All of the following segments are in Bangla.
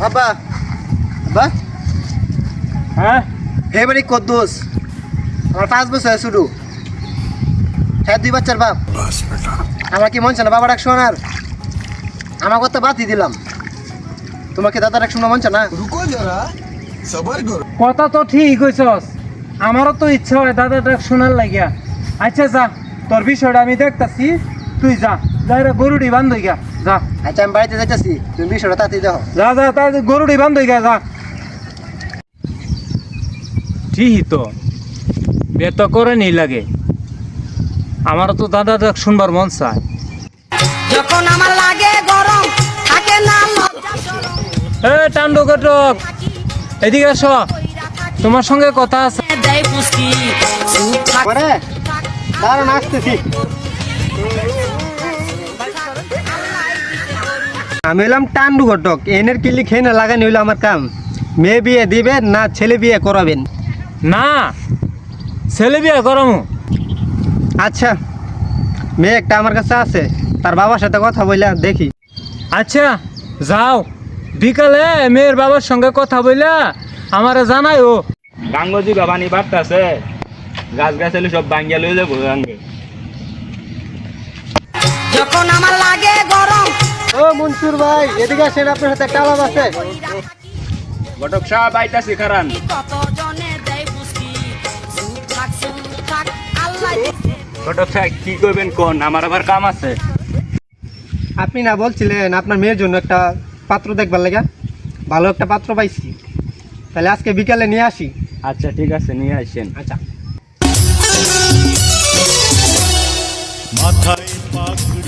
আব্বা আব্বা হ্যাঁ এবারে কদ্দুস আমার 5 বছর শুরু হ্যাঁ 2 বাচ্চার বাপ আমার কি মন চায় না বাবা ডাক শোনার আমার কথা বাদই দিলাম তোমাকে দাদা ডাক শোনা মন চায় না रुको जरा सबर करो। কথা তো ঠিক কইছস আমারও তো ইচ্ছা হয় দাদা ডাক শোনার লাগিয়া আচ্ছা যা তোর বিষয়টা আমি দেখতাছি তুই যা যাইরা গরুড়ি বান্ধ গিয়া যা আচ্ছা আমি বাড়িতে যাইতেছি তুমি বিষয়টা তাড়াতাড়ি দেখো যা যা তার গরুড়ি বান্ধ গিয়া যা ঠিকই তো বিয়ে তো করে নি লাগে আমারও তো দাদা ডাক শুনবার মন চায় যখন আমার লাগে গরম থাকে না লজ্জা শরম এ টান্ডু কটক এদিকে আসো তোমার সঙ্গে কথা আছে দেয় পুষ্টি চুপ থাক পরে দাঁড়ান আসতেছি আমি হলাম টান্ডু ঘটক এনের কিলি খেয়ে না লাগানি হইলো আমার কাম মেয়ে বিয়ে দিবেন না ছেলে বিয়ে করাবেন না ছেলে বিয়ে করমু আচ্ছা মেয়ে একটা আমার কাছে আছে তার বাবার সাথে কথা বললা দেখি আচ্ছা যাও বিকালে মেয়ের বাবার সঙ্গে কথা বইলা আমারে জানাইও গাঙ্গজি বাবানি বাড়তেছে গাছ গাছালি সব ভাঙ্গিয়া লয়ে যাবো গাঙ্গে যখন আমার লাগে গরম ও মনসুর ভাই এদিকে আসেন আপনার সাথে একটা আলাপ আছে ঘটক সাহেব আইতাছি খারান কত জনে দেয় পুষ্টি চুপ থাক আল্লাহ দিছে ঘটক সাহেব কি করবেন কোন আমার আবার কাম আছে আপনি না বলছিলেন আপনার মেয়ের জন্য একটা পাত্র দেখবার লাগা ভালো একটা পাত্র পাইছি তাহলে আজকে বিকালে নিয়ে আসি আচ্ছা ঠিক আছে নিয়ে আসেন আচ্ছা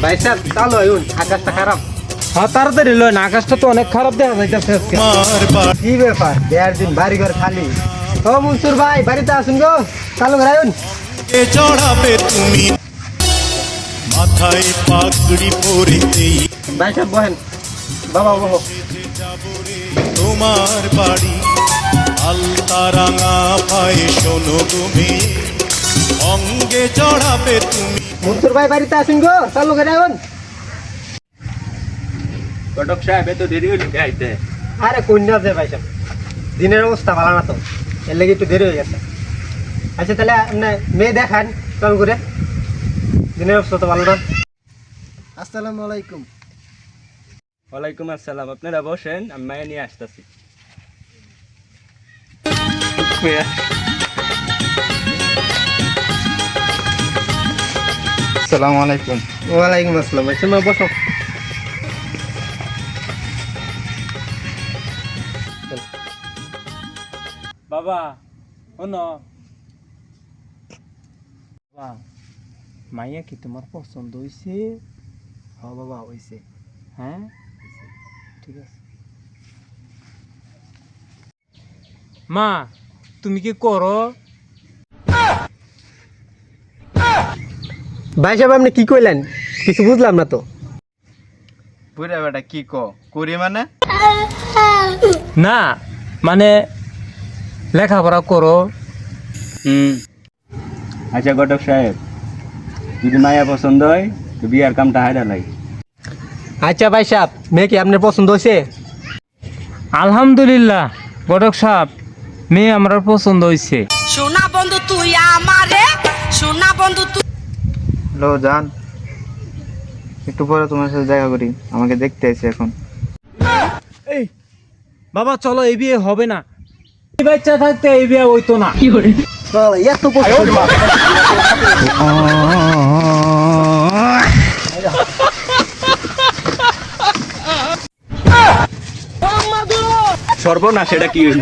ভাই স্যার চালো আয়ুন আকাশটা খারাপ হ্যাঁ তাড়াতাড়ি লয় না আকাশটা তো অনেক খারাপ দেখা যাইতেছে আজকে কি ব্যাপার দেড় দিন বাড়ি ঘর খালি ও মনসুর ভাই বাড়িতে আসুন গো চালু করে আয়ুন চড়াবে তুমি মাথায় পাগড়ি পরেতেই ভাই সাহেব বহেন বাবা বহ তোমার বাড়ি আলতারাঙা পায়ে শোনো তুমি অঙ্গে চড়াবে তুমি মনসুর ভাই বাড়িতে আসুন গো চালু করে আয়ুন ঘটক সাহেব এত দেরি হইল আইতে আরে কন্যা যে ভাই সাহেব দিনের অবস্থা ভালো না তো এর লেগে একটু দেরি হয়ে গেছে আচ্ছা তাহলে আপনি মেয়ে দেখান চালু করে দিনের অবস্থা তো ভালো না আসসালামু আলাইকুম ওয়ালাইকুম আসসালাম আপনারা বসেন আমি মায়ে নিয়ে আসতেছি अस्सलाम वालेकुम। ওয়ালাইকুম আসসালাম ভাই তুমি বসো বাবা শোন বাবা মাইয়া কি তোমার পছন্দ হয়েছে হ্যাঁ বাবা হয়েছে হ্যাঁ ঠিক আছে মা তুমি কি করো ভাই সাহেব আপনি কি কইলেন কিছু বুঝলাম না তো বুড়া বেটা কি করি মানে না মানে লেখাপড়া করো আচ্ছা ঘটক সাহেব যদি মায়া পছন্দ হয় তো বিয়ার কামটা হাইরা লাগে আচ্ছা ভাই সাহেব মেয়ে কি আপনার পছন্দ হয়েছে আলহামদুলিল্লাহ ঘটক সাহেব মেয়ে আমার পছন্দ হয়েছে সোনা বন্ধু তুই আমারে সোনা বন্ধু তুই লো জান একটু পরে তোমার সাথে দেখা করি আমাকে দেখতে এসে এখন এই বাবা চলো এই বিয়ে হবে না এই বাচ্চা থাকতে এই বিয়ে হইতো না এত পছন্দ সর্বনাশ এটা কি হইল